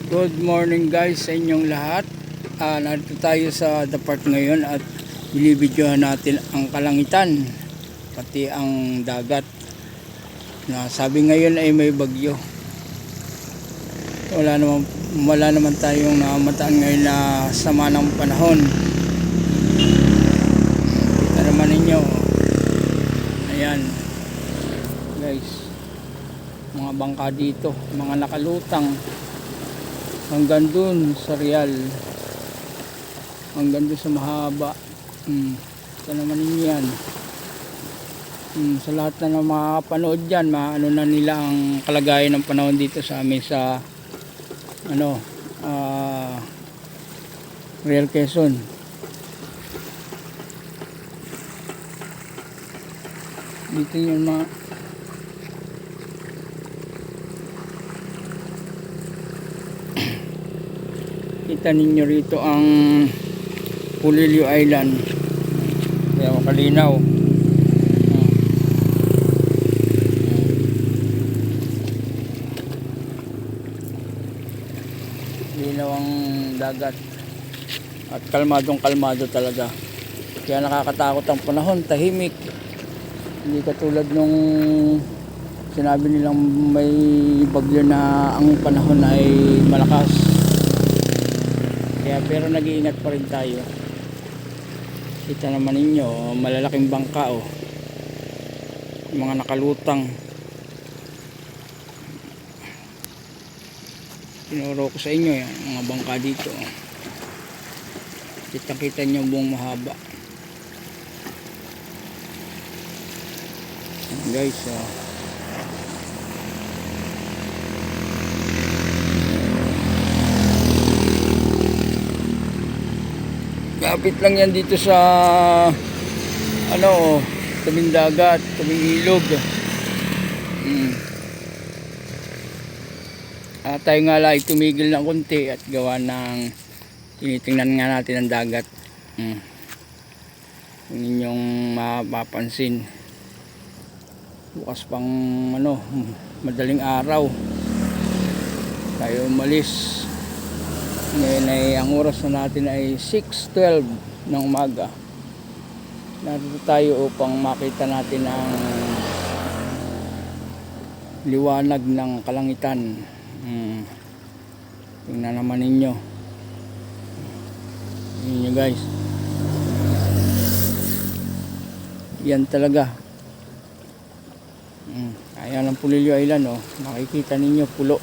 Good morning guys sa inyong lahat. Narito tayo sa The Park ngayon at binibidyohan natin ang kalangitan pati ang dagat na sabi ngayon ay may bagyo. Wala naman tayong namataan ngayon na sama ng panahon. Kita naman ninyo, ayan guys, mga bangka dito, mga nakalutang hanggang dun sa Real, hanggang dun sa mahaba. Ito naman yan. Sa lahat na makakapanood dyan, maano na nila ang kalagayan ng panahon dito sa amin sa Real Quezon. Dito yung mga kita ninyo rito ang Pulilio Island. Kaya makalinaw. Linaw ang dagat at kalmadong-kalmado talaga. Kaya nakakatakot ang panahon, tahimik. Hindi katulad nung sinabi nilang may bagyo na ang panahon ay malakas. Pero nag-iingat pa rin tayo. Kita naman ninyo, malalaking bangka mga nakalutang. Tinuro ko sa inyo yan, mga bangka dito. Kita nyo buong mahaba. Guys, kapit lang yan dito sa tabing dagat, tabing ilog. Tayo nga lang tumigil ng konti at gawa ng tinitingnan nga natin ang dagat. Kung ninyong mapapansin, bukas pang madaling araw tayo umalis. Ngayon ay ang oras na natin ay 6:12 ng umaga. Narito tayo upang makita natin ang liwanag ng kalangitan. Tingnan naman ninyo. Tingnan guys. Yan talaga. Ayan ang Pulilio Island, makikita ninyo pulo.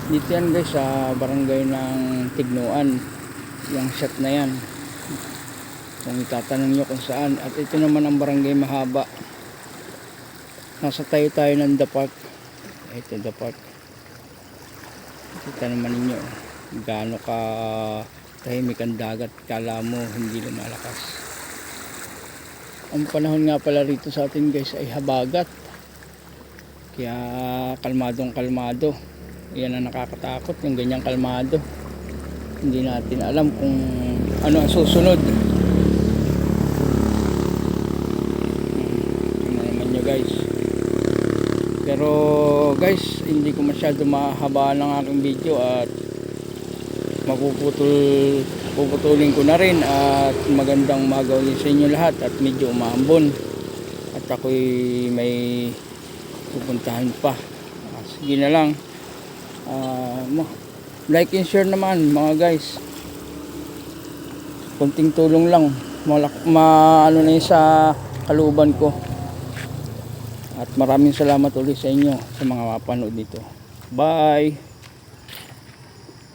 Dito yan guys sa barangay ng Tignuan, yung shot na yan, kung itatanong nyo kung saan. At ito naman ang barangay Mahaba. Nasa tayo ng The Park. Ito The Park. Kita naman ninyo gaano ka tahimik ang dagat, kala mo hindi lumalakas. Ang panahon nga pala rito sa atin guys ay habagat, kaya kalmadong kalmado. Yan ang nakakatakot, yung ganyang kalmado. Hindi natin alam kung ano ang susunod. Tingnan naman nyo guys. Pero guys, hindi ko masyado mahabaan ng aking video at puputulin ko na rin. At magandang umaga ulit sa inyo lahat at medyo umahambon at ako'y may pupuntahan pa. Sige na lang. Like and share naman mga guys, kunting tulong lang, na yun sa kalooban ko. At maraming salamat ulit sa inyo sa mga mapanood nito. Bye.